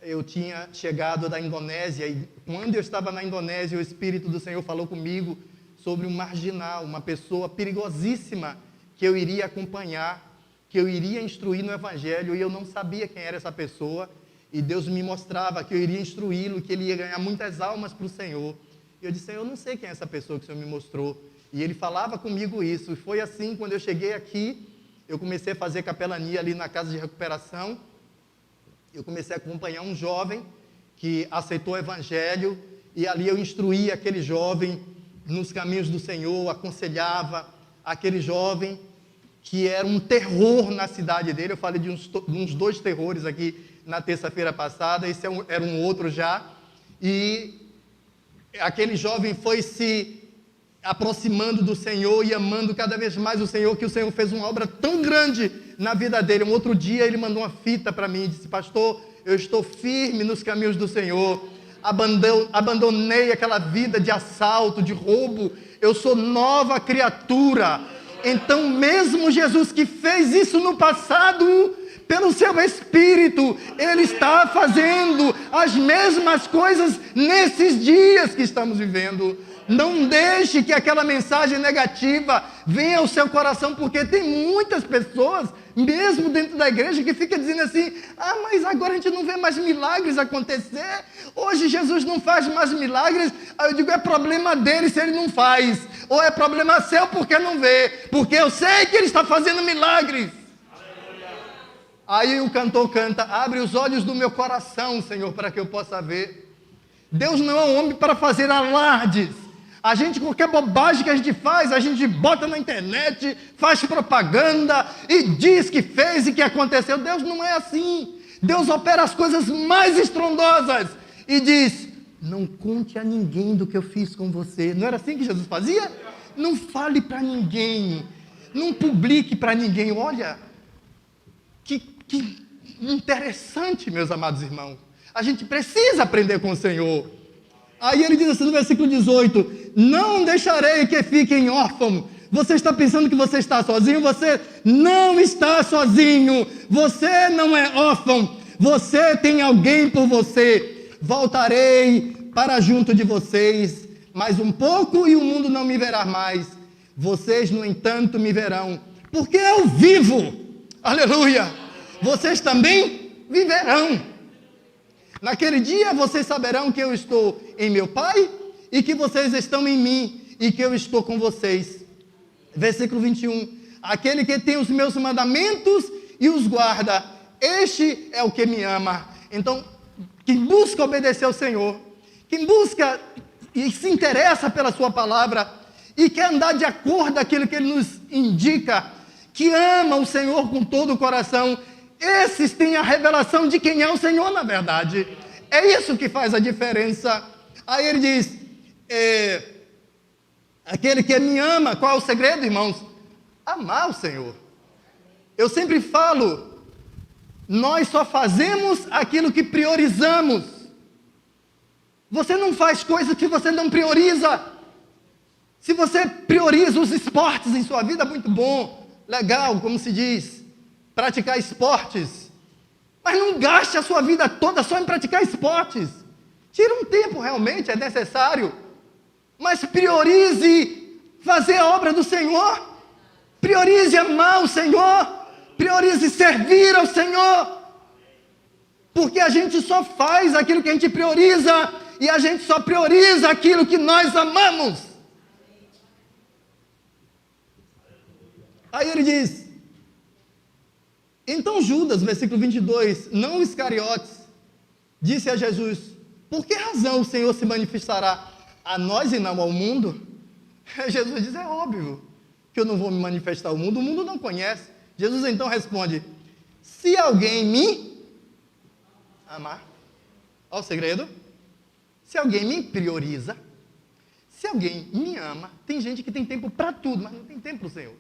Speaker 1: Eu tinha chegado da Indonésia e quando eu estava na Indonésia, o Espírito do Senhor falou comigo sobre um marginal, uma pessoa perigosíssima que eu iria acompanhar, que eu iria instruir no Evangelho, e eu não sabia quem era essa pessoa, e Deus me mostrava que eu iria instruí-lo, que ele ia ganhar muitas almas para o Senhor. E eu disse, Senhor, eu não sei quem é essa pessoa que o Senhor me mostrou. E ele falava comigo isso, e foi assim, quando eu cheguei aqui, eu comecei a fazer capelania ali na casa de recuperação. Eu comecei a acompanhar um jovem que aceitou o Evangelho, e ali eu instruía aquele jovem nos caminhos do Senhor, aconselhava aquele jovem que era um terror na cidade dele. Eu falei de uns 2 terrores aqui na terça-feira passada, esse era um outro já, e aquele jovem foi se aproximando do Senhor e amando cada vez mais o Senhor, que o Senhor fez uma obra tão grande na vida dele. Um outro dia ele mandou uma fita para mim e disse, pastor, eu estou firme nos caminhos do Senhor, abandonei aquela vida de assalto, de roubo, eu sou nova criatura. Então mesmo Jesus que fez isso no passado, pelo seu Espírito, Ele está fazendo as mesmas coisas nesses dias que estamos vivendo. Não deixe que aquela mensagem negativa venha ao seu coração, porque tem muitas pessoas, mesmo dentro da igreja, que ficam dizendo assim: ah, mas agora a gente não vê mais milagres acontecer, hoje Jesus não faz mais milagres. Aí eu digo, é problema dele se ele não faz, ou é problema seu porque não vê, porque eu sei que ele está fazendo milagres. Aí o cantor canta: abre os olhos do meu coração, Senhor, para que eu possa ver. Deus não é um homem para fazer alardes. A gente, qualquer bobagem que a gente faz, a gente bota na internet, faz propaganda e diz que fez e que aconteceu. Deus não é assim. Deus opera as coisas mais estrondosas e diz: não conte a ninguém do que eu fiz com você. Não era assim que Jesus fazia? Não fale para ninguém, não publique para ninguém. Olha, que interessante, meus amados irmãos. A gente precisa aprender com o Senhor. Aí ele diz assim no versículo 18: não deixarei que fiquem órfãos. Você está pensando que você está sozinho? Você não está sozinho. Você não é órfão. Você tem alguém por você. Voltarei para junto de vocês mais um pouco e o mundo não me verá mais. Vocês, no entanto, me verão, porque eu vivo. Aleluia! Vocês também viverão. Naquele dia vocês saberão que eu estou em meu Pai e que vocês estão em mim e que eu estou com vocês. Versículo 21. Aquele que tem os meus mandamentos e os guarda, este é o que me ama. Então, quem busca obedecer ao Senhor, quem busca e se interessa pela sua palavra e quer andar de acordo com aquilo que Ele nos indica, que ama o Senhor com todo o coração, esses têm a revelação de quem é o Senhor na verdade. É isso que faz a diferença. Aí ele diz, aquele que me ama, qual é o segredo, irmãos? Amar o Senhor. Eu sempre falo, nós só fazemos aquilo que priorizamos. Você não faz coisas que você não prioriza. Se você prioriza os esportes em sua vida, muito bom, legal, como se diz, praticar esportes, mas não gaste a sua vida toda só em praticar esportes. Tira um tempo, realmente é necessário, mas priorize fazer a obra do Senhor, priorize amar o Senhor, priorize servir ao Senhor, porque a gente só faz aquilo que a gente prioriza, e a gente só prioriza aquilo que nós amamos. Aí ele diz, então Judas, versículo 22, não Iscariotes, disse a Jesus, por que razão o Senhor se manifestará a nós e não ao mundo? Jesus diz, é óbvio que eu não vou me manifestar ao mundo, o mundo não conhece. Jesus então responde, se alguém me amar, olha o segredo, se alguém me prioriza, se alguém me ama, tem gente que tem tempo para tudo, mas não tem tempo para o Senhor.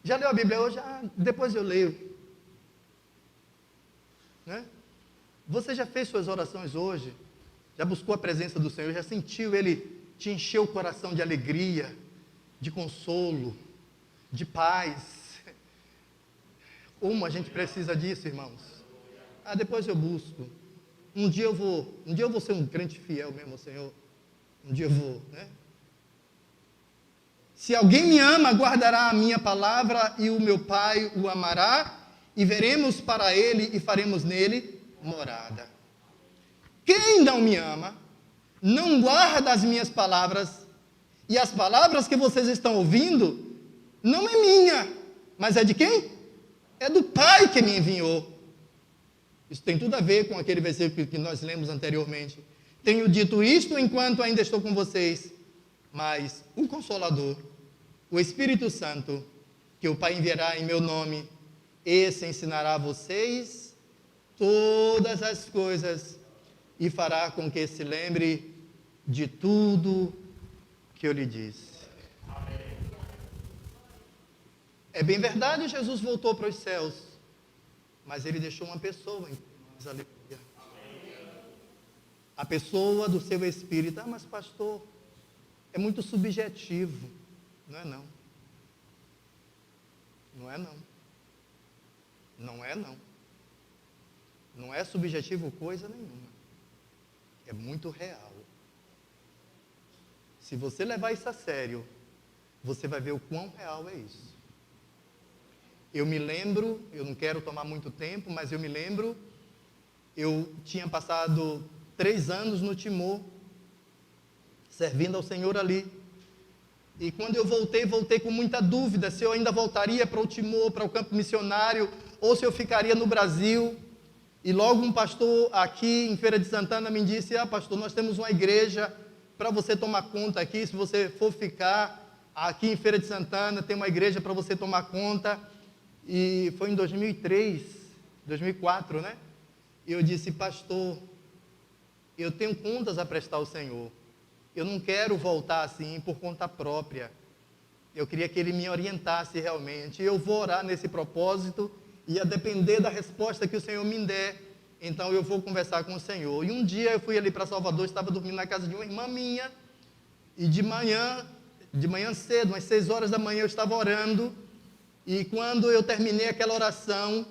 Speaker 1: Já leu a Bíblia hoje? Depois eu leio. Né? Você já fez suas orações hoje? Já buscou a presença do Senhor? Já sentiu Ele te encher o coração de alegria, de consolo, de paz? Como a gente precisa disso, irmãos? Depois eu busco. Um dia eu vou ser um crente fiel mesmo ao Senhor. Um dia eu vou, né? Se alguém me ama, guardará a minha palavra e o meu Pai o amará, e veremos para ele e faremos nele morada. Quem não me ama, não guarda as minhas palavras, e as palavras que vocês estão ouvindo, não é minha, mas é de quem? É do Pai que me enviou. Isso tem tudo a ver com aquele versículo que nós lemos anteriormente. Tenho dito isto enquanto ainda estou com vocês, mas o Consolador, o Espírito Santo, que o Pai enviará em meu nome, esse ensinará a vocês todas as coisas e fará com que se lembre de tudo que eu lhe disse. Amém. É bem verdade, Jesus voltou para os céus, mas ele deixou uma pessoa em nós ali. A pessoa do seu espírito, mas pastor, é muito subjetivo. Não é não. Não é não. Não é não. Não é subjetivo coisa nenhuma. É muito real. Se você levar isso a sério, você vai ver o quão real é isso. Eu me lembro, eu não quero tomar muito tempo, mas eu me lembro, eu tinha passado 3 anos no Timor, servindo ao Senhor ali. E quando eu voltei com muita dúvida se eu ainda voltaria para o Timor, para o campo missionário, ou se eu ficaria no Brasil. E logo um pastor aqui em Feira de Santana me disse, pastor, nós temos uma igreja para você tomar conta aqui, se você for ficar aqui em Feira de Santana, tem uma igreja para você tomar conta. E foi em 2003, 2004, né? E eu disse, pastor, eu tenho contas a prestar ao Senhor. Eu não quero voltar assim por conta própria. Eu queria que Ele me orientasse realmente. Eu vou orar nesse propósito e a depender da resposta que o Senhor me der, então eu vou conversar com o Senhor. E um dia eu fui ali para Salvador, estava dormindo na casa de uma irmã minha, e de manhã cedo, umas 6 horas da manhã, eu estava orando, e quando eu terminei aquela oração,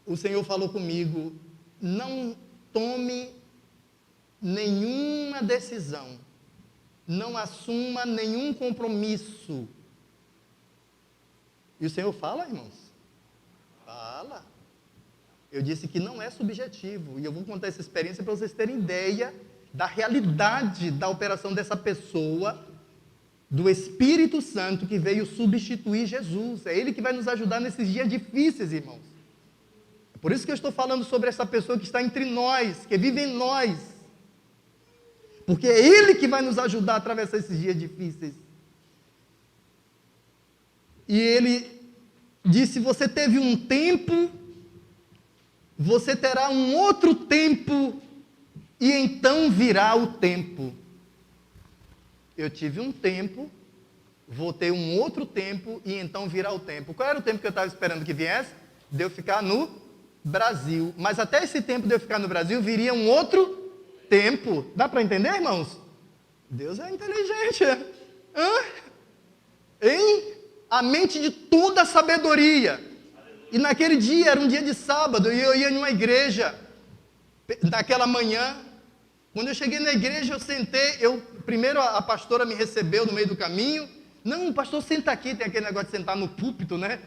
Speaker 1: o Senhor falou comigo, não tome nenhuma decisão, não assuma nenhum compromisso. E o Senhor fala, irmãos? Fala. Eu disse que não é subjetivo, e eu vou contar essa experiência para vocês terem ideia da realidade da operação dessa pessoa, do Espírito Santo que veio substituir Jesus. É Ele que vai nos ajudar nesses dias difíceis, irmãos. É por isso que eu estou falando sobre essa pessoa que está entre nós, que vive em nós. Porque é Ele que vai nos ajudar a atravessar esses dias difíceis. E Ele disse, você teve um tempo, você terá um outro tempo, e então virá o tempo. Eu tive um tempo, vou ter um outro tempo, e então virá o tempo. Qual era o tempo que eu estava esperando que viesse? De eu ficar no Brasil. Mas até esse tempo de eu ficar no Brasil, viria um outro tempo. Dá para entender, irmãos? Deus é inteligente. Hein? A mente de toda a sabedoria. E naquele dia, era um dia de sábado, e eu ia em uma igreja, naquela manhã. Quando eu cheguei na igreja, eu sentei, primeiro a pastora me recebeu no meio do caminho. Não, pastor, senta aqui, tem aquele negócio de sentar no púlpito, né?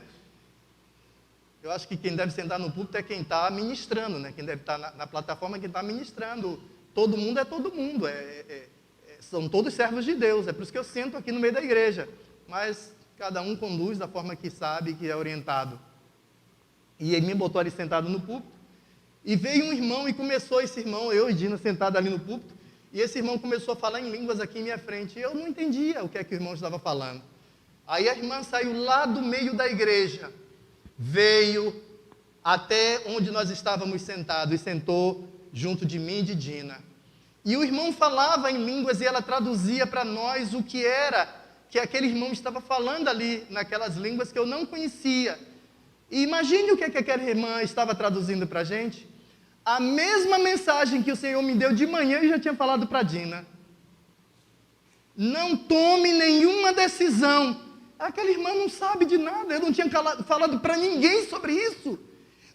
Speaker 1: Eu acho que quem deve sentar no púlpito é quem está ministrando, né? Quem deve estar na plataforma é quem está ministrando. Todo mundo é todo mundo, são todos servos de Deus, é por isso que eu sento aqui no meio da igreja. Mas cada um conduz da forma que sabe, que é orientado. E ele me botou ali sentado no púlpito, e veio um irmão, e começou esse irmão, eu e Dina sentado ali no púlpito, e esse irmão começou a falar em línguas aqui em minha frente, e eu não entendia o que é que o irmão estava falando. Aí a irmã saiu lá do meio da igreja, veio até onde nós estávamos sentados, e sentou junto de mim e de Dina. E o irmão falava em línguas, e ela traduzia para nós o que era que aquele irmão estava falando ali, naquelas línguas que eu não conhecia. E imagine o que aquela irmã estava traduzindo para a gente. A mesma mensagem que o Senhor me deu de manhã, eu já tinha falado para a Dina. Não tome nenhuma decisão. Aquela irmã não sabe de nada, eu não tinha falado para ninguém sobre isso.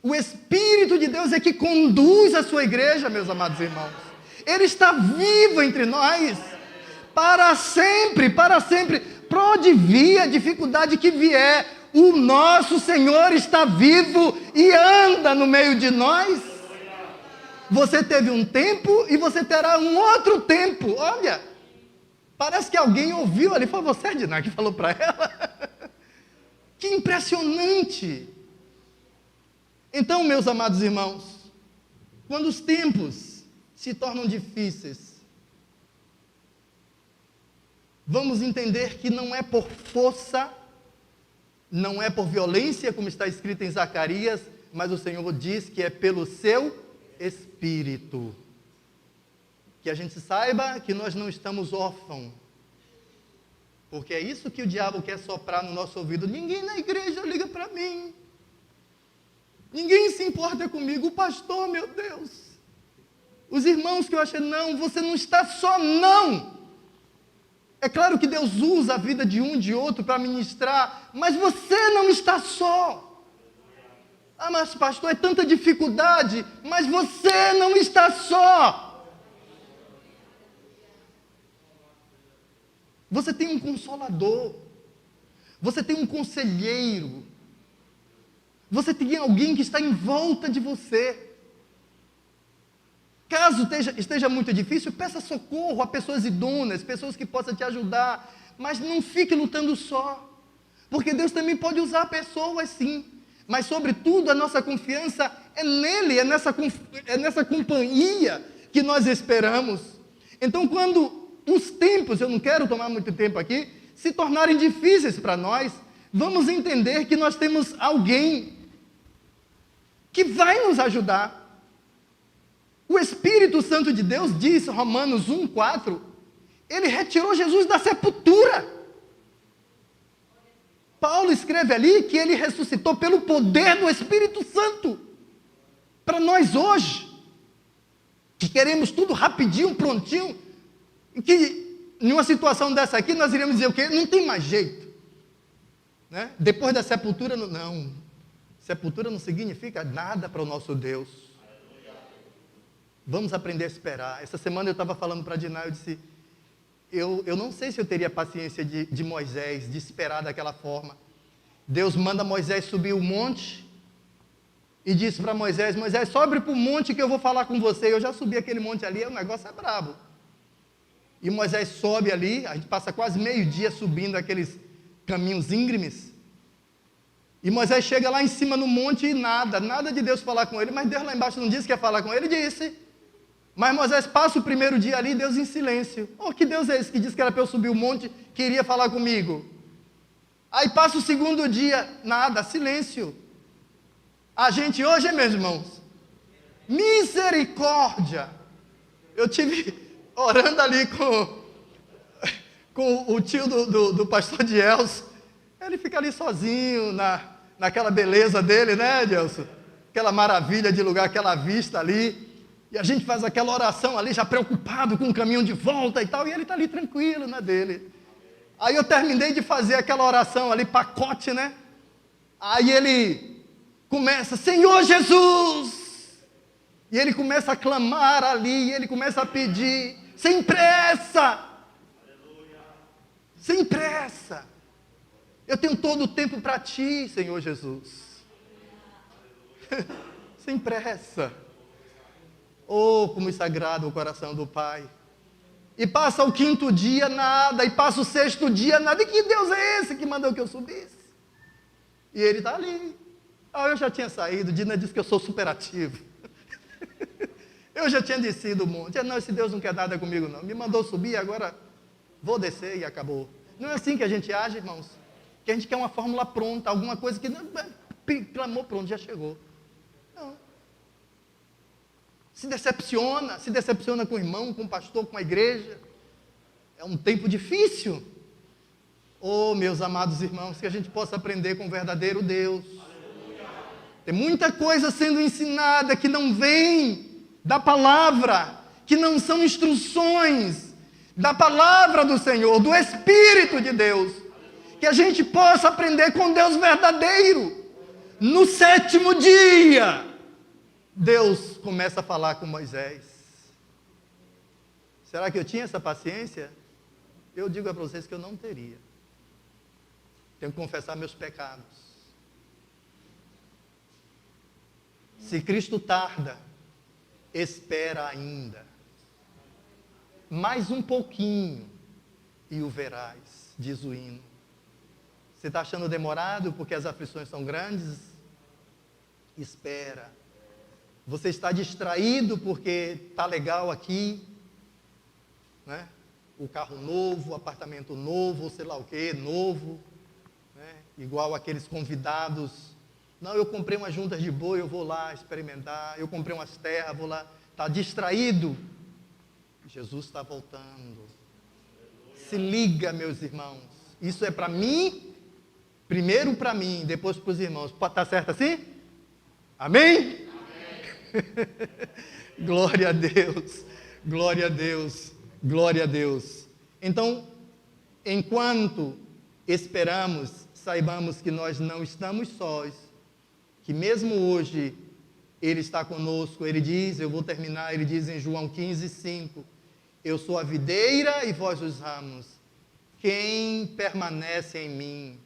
Speaker 1: O Espírito de Deus é que conduz a sua igreja, meus amados irmãos. Ele está vivo entre nós, para sempre, para sempre. Para onde vir a dificuldade que vier, o nosso Senhor está vivo e anda no meio de nós. Você teve um tempo e você terá um outro tempo. Olha, parece que alguém ouviu ali, foi você, Diná, que falou para ela. Que impressionante. Então, meus amados irmãos, quando os tempos se tornam difíceis, vamos entender que não é por força, não é por violência, como está escrito em Zacarias, mas o Senhor diz que é pelo seu Espírito. Que a gente saiba que nós não estamos órfãos. Porque é isso que o diabo quer soprar no nosso ouvido. Ninguém na igreja liga para mim. Ninguém se importa comigo. O pastor, meu Deus. Os irmãos que eu achei, não, você não está só, não. É claro que Deus usa a vida de um, de outro para ministrar, mas você não está só. Ah, mas pastor, é tanta dificuldade, mas você não está só. Você tem um consolador, você tem um conselheiro, você tem alguém que está em volta de você. Caso esteja muito difícil, peça socorro a pessoas idôneas, pessoas que possam te ajudar, mas não fique lutando só, porque Deus também pode usar pessoas sim, mas sobretudo a nossa confiança é nele, é nessa companhia que nós esperamos. Então quando os tempos, eu não quero tomar muito tempo aqui, se tornarem difíceis para nós, vamos entender que nós temos alguém que vai nos ajudar. O Espírito Santo de Deus, diz Romanos 1,4, ele retirou Jesus da sepultura. Paulo escreve ali que ele ressuscitou pelo poder do Espírito Santo. Para nós hoje, que queremos tudo rapidinho, prontinho, que numa situação dessa aqui nós iríamos dizer o quê? Não tem mais jeito. Né? Depois da sepultura, não. Sepultura não significa nada para o nosso Deus. Vamos aprender a esperar. Essa semana eu estava falando para a Diná, eu disse, eu não sei se eu teria paciência de Moisés, de esperar daquela forma. Deus manda Moisés subir o monte e disse para Moisés, sobe para o monte que eu vou falar com você. Eu já subi aquele monte ali, o negócio é brabo. E Moisés sobe ali, a gente passa quase meio-dia subindo aqueles caminhos íngremes. E Moisés chega lá em cima no monte e nada de Deus falar com ele, mas Deus lá embaixo não disse que ia falar com ele, disse. Mas Moisés passa o primeiro dia ali, Deus em silêncio. Oh, que Deus é esse que disse que era para eu subir o monte, que iria falar comigo? Aí passa o segundo dia, nada, silêncio. A gente hoje, meus irmãos, misericórdia. Eu tive orando ali com o tio do pastor Dielso. Ele fica ali sozinho, naquela beleza dele, né, Dielso? Aquela maravilha de lugar, aquela vista ali. E a gente faz aquela oração ali, já preocupado com o caminho de volta e tal, e ele está ali tranquilo, na dele. Aí eu terminei de fazer aquela oração ali, pacote, né? Aí ele começa, Senhor Jesus! E ele começa a clamar ali, e ele começa a pedir, sem pressa! Sem pressa! Eu tenho todo o tempo para ti, Senhor Jesus. Sem pressa. Oh, como isso agrada o coração do Pai. E passa o quinto dia, nada. E passa o sexto dia, nada. E que Deus é esse que mandou que eu subisse? E ele está ali. Eu já tinha saído. Dina disse que eu sou superativo. Eu já tinha descido o monte. Não, esse Deus não quer nada comigo, não. Me mandou subir, agora vou descer e acabou. Não é assim que a gente age, irmãos? Que a gente quer uma fórmula pronta, alguma coisa que não clamou, pronto, já chegou. Não. Se decepciona com o irmão, com o pastor, com a igreja. É um tempo difícil. Oh, meus amados irmãos, que a gente possa aprender com o verdadeiro Deus. Tem muita coisa sendo ensinada que não vem da palavra, que não são instruções da palavra do Senhor, do Espírito de Deus. Que a gente possa aprender com Deus verdadeiro. No sétimo dia, Deus começa a falar com Moisés. Será que eu tinha essa paciência? Eu digo a vocês que eu não teria. Tenho que confessar meus pecados. Se Cristo tarda, espera ainda. Mais um pouquinho e o verás, diz o hino. Você está achando demorado porque as aflições são grandes? Espera. Você está distraído porque está legal aqui, né? O carro novo, o apartamento novo, ou sei lá o que, novo, né? Igual aqueles convidados. Não, eu comprei umas juntas de boi, eu vou lá experimentar. Eu comprei umas terras, vou lá. Está distraído. Jesus está voltando. Se liga, meus irmãos. Isso é para mim, primeiro para mim, depois para os irmãos. Está certo assim? Amém? Glória a Deus, glória a Deus, glória a Deus. Então, enquanto esperamos, saibamos que nós não estamos sós, que mesmo hoje Ele está conosco. Ele diz, eu vou terminar, Ele diz em João 15:5, eu sou a videira e vós os ramos. Quem permanece em mim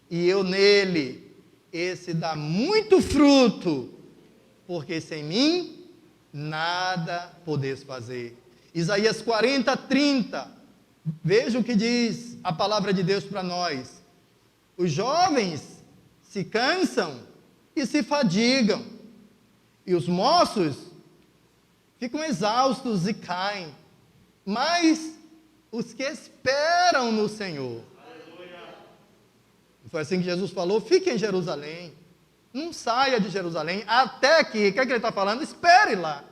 Speaker 1: e eu nele, esse dá muito fruto, porque sem mim nada podeis fazer. Isaías 40:30, veja o que diz a palavra de Deus para nós. Os jovens se cansam e se fadigam, e os moços ficam exaustos e caem, mas os que esperam no Senhor. Foi assim que Jesus falou, fique em Jerusalém, não saia de Jerusalém, até que, o que é que ele está falando? Espere lá.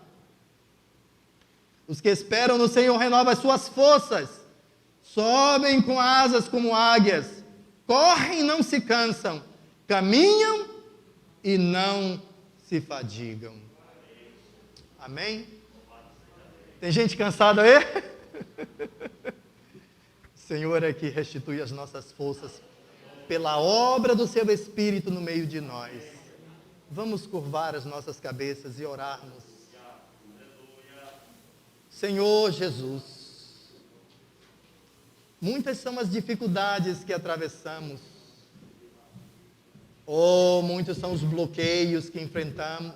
Speaker 1: Os que esperam no Senhor renovam as suas forças, sobem com asas como águias, correm e não se cansam, caminham e não se fadigam. Amém? Tem gente cansada aí? Senhor é que restitui as nossas forças pela obra do seu Espírito no meio de nós. Vamos curvar as nossas cabeças e orarmos. Senhor Jesus, muitas são as dificuldades que atravessamos. Oh, muitos são os bloqueios que enfrentamos.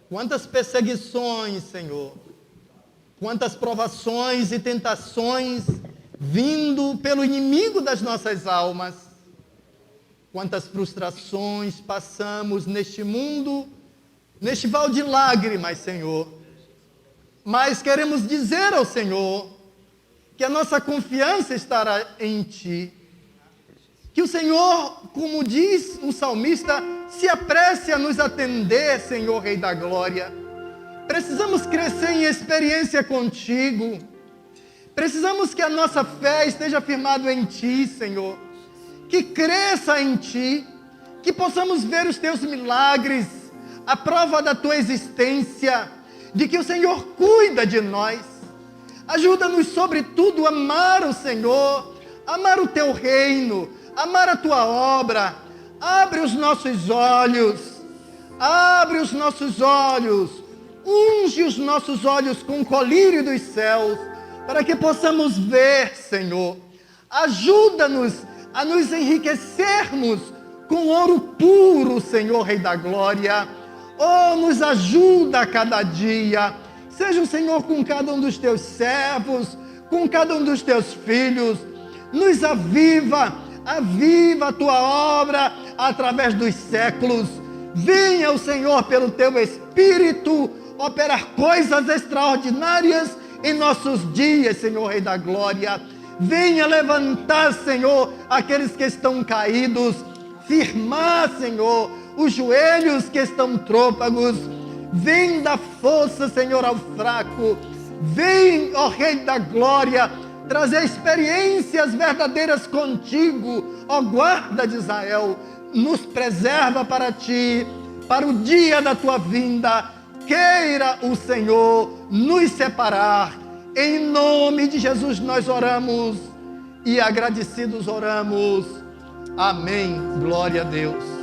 Speaker 1: Quantas perseguições, Senhor. Quantas provações e tentações vindo pelo inimigo das nossas almas. Quantas frustrações passamos neste mundo, neste vale de lágrimas, Senhor. Mas queremos dizer ao Senhor que a nossa confiança estará em Ti. Que o Senhor, como diz o salmista, se apresse a nos atender, Senhor Rei da Glória. Precisamos crescer em experiência contigo. Precisamos que a nossa fé esteja firmada em Ti, Senhor. Que cresça em Ti. Que possamos ver os Teus milagres, a prova da Tua existência, de que o Senhor cuida de nós. Ajuda-nos, sobretudo, a amar o Senhor, amar o Teu reino, amar a Tua obra. Abre os nossos olhos, abre os nossos olhos, unge os nossos olhos com o colírio dos céus, para que possamos ver, Senhor. Ajuda-nos a nos enriquecermos com ouro puro, Senhor Rei da Glória. Oh, nos ajuda a cada dia. Seja o Senhor com cada um dos Teus servos, com cada um dos Teus filhos. Nos aviva, aviva a Tua obra através dos séculos. Venha o Senhor pelo Teu Espírito operar coisas extraordinárias em nossos dias, Senhor Rei da Glória. Venha levantar, Senhor, aqueles que estão caídos, firmar, Senhor, os joelhos que estão trôpegos. Vem dar força, Senhor, ao fraco. Vem, ó Rei da Glória, trazer experiências verdadeiras contigo, ó guarda de Israel. Nos preserva para Ti, para o dia da Tua vinda. Queira o Senhor nos separar. Em nome de Jesus nós oramos e agradecidos oramos. Amém. Glória a Deus.